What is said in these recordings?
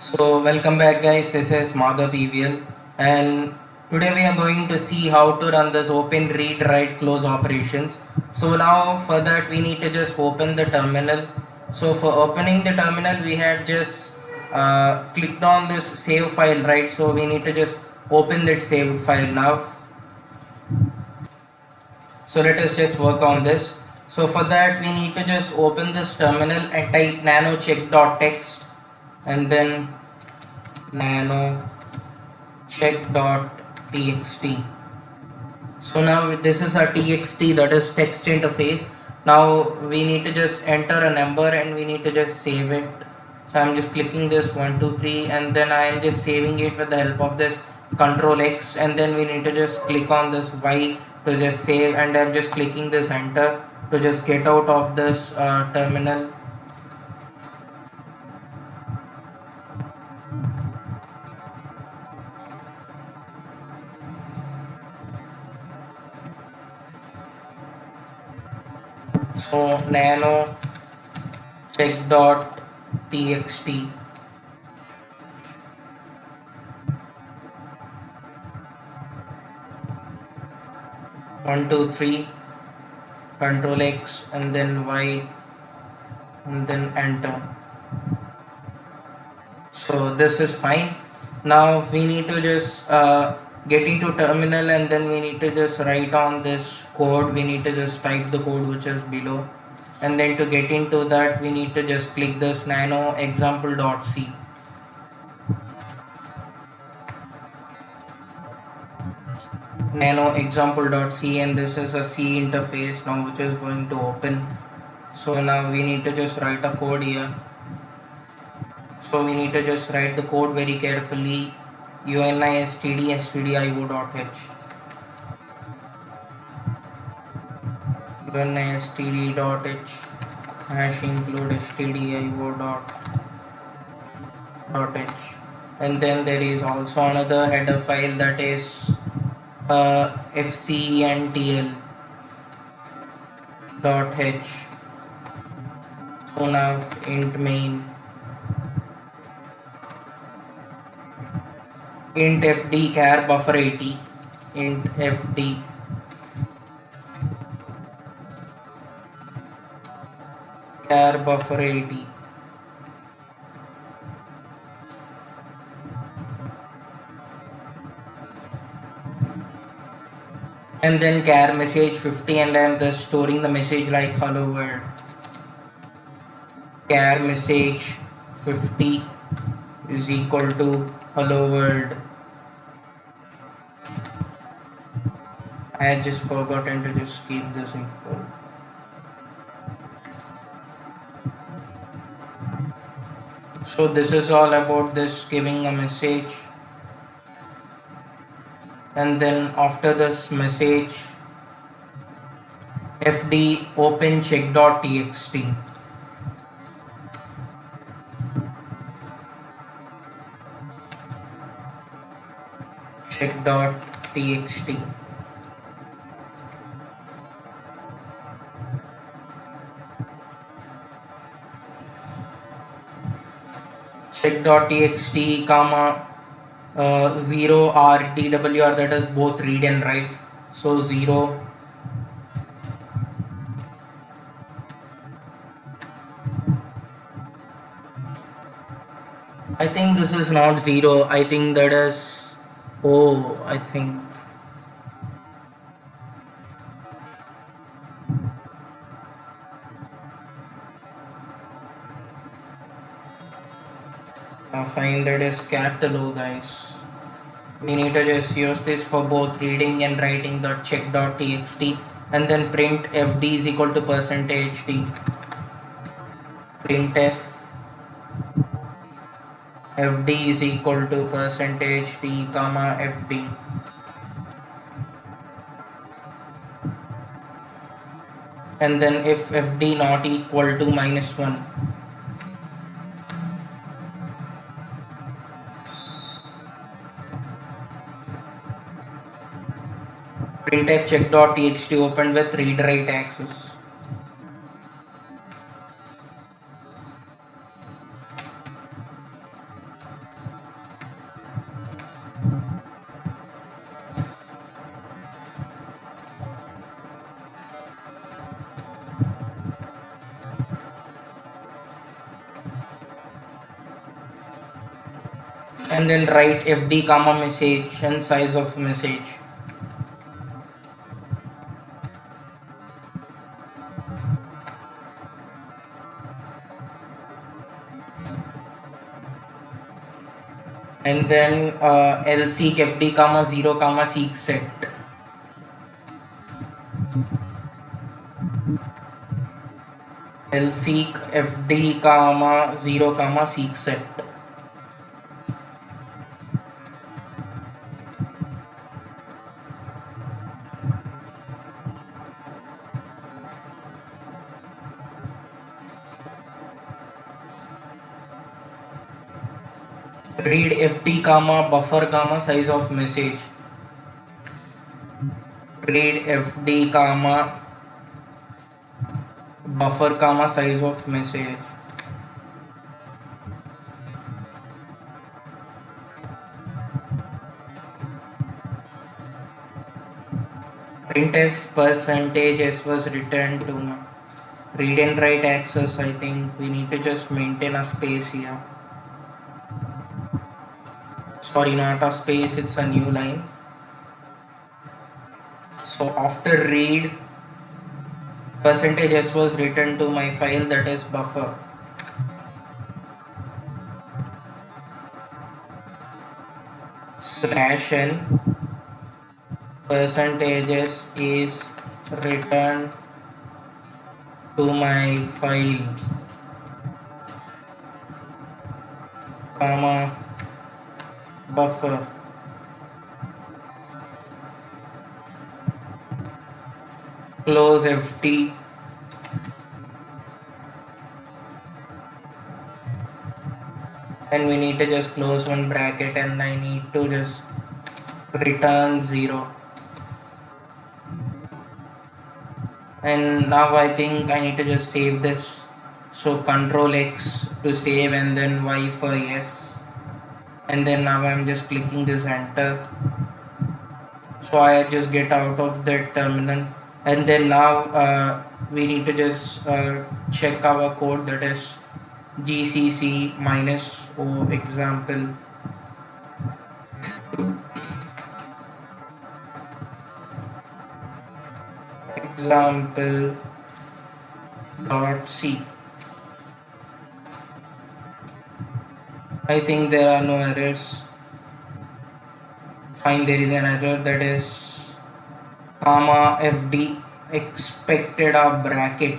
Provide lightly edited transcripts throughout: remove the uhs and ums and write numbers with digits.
So welcome back guys, this is Madhav EVL and today we are going to see how to run this open read write close operations. So now for that we need to just open the terminal. So for opening the terminal we had just clicked on this save file, right? So we need to just open that saved file now. So let us just work on this. So for that we need to just open this terminal and type nano check.txt and then nano check.txt. So now this is a txt, that is text interface. Now we need to just enter a number and we need to just save it. So I'm just clicking this 123 and then I am just saving it with the help of this control X, and then we need to just click on this Y to just save, and I'm just clicking this enter to just get out of this terminal. So nano check.txt. 123 control X and then Y and then enter. So this is fine. Now we need to just get into terminal and then we need to just write on this code. We need to just type the code which is below, and then to get into that we need to just click this nano example.c. Nano example.c, and this is a C interface now which is going to open. So now we need to just write a code here. So we need to just write the code very carefully. unistd stdio.h, unistd.h hash include stdio.h, and then there is also another header file, that is fcentl.h. So now int main int fd char buffer 80, int fd char buffer 80, and then char message 50, and I am just storing the message like hello world. Char message 50 is equal to hello world. I had just forgotten to just keep this equal. So this is all about this giving a message, and then after this message fd open check.txt. check.txt. check.txt comma 0 RTWR, that is both read and write. So 0 I think this is not 0, I think that is I think fine, that is capital O guys. We need to just use this for both reading and writing the check.txt, and then print fd is equal to %d, printf fd is equal to %d comma fd, and then if fd not equal to -1, printf check.txt opened with read write access. and then write fd comma message and size of message. And then lseek fd comma 0 comma seek set. lseek fd comma 0 comma seek set. Read fd comma buffer comma size of message. Read fd comma buffer comma size of message. Printf percentage s was returned to my read and write access. I think we need to just maintain a space here. Sorry, not a space, it's a new line. So after read, percentage s was written to my file, that is buffer. Slash n percentage s is returned to my file, comma buffer. Close ft. And we need to just close one bracket, and I need to just return 0. And now I think I need to just save this. So Control X to save, and then Y for yes. And then now I'm just clicking this enter. So I just get out of that terminal. And then now we need to just check our code, that is gcc minus o example dot c. I think there are no errors. Fine, there is an error, that is comma fd expected a bracket.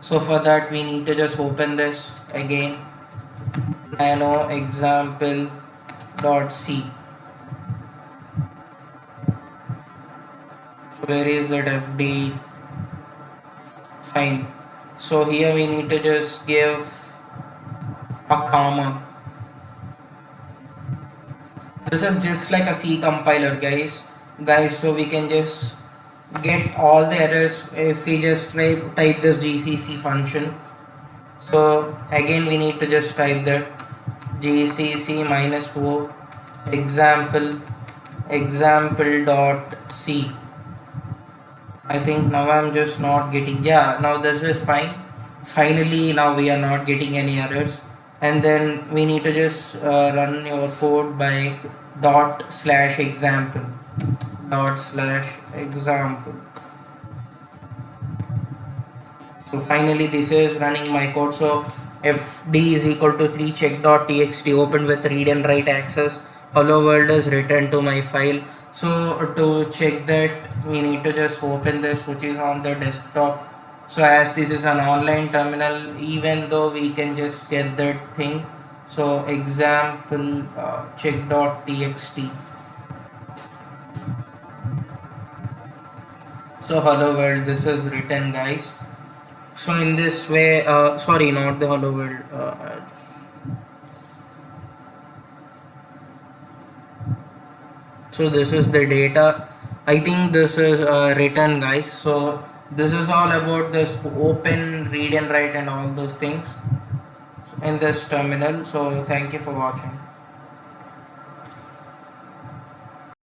So for that we need to just open this again, nano example dot c. So where is that fd? Fine. So here we need to just give a comma. This is just like a C compiler, guys. So we can just get all the errors if we just type this gcc function. So again we need to just type that gcc minus o example dot c. I think now I'm just not getting, yeah, now this is fine. Finally now we are not getting any errors. And then we need to just run your code by ./example. So finally this is running my code. So fd is equal to 3 check.txt opened with read and write access. Hello world is returned to my file. So to check that we need to just open this, which is on the desktop. So as this is an online terminal, even though we can just get that thing. So example check.txt. So hello world, this is written, guys. So in this way, sorry, not the hello world. So this is the data. I think this is written, guys. So this is all about this open, read and write and all those things in this terminal. So thank you for watching.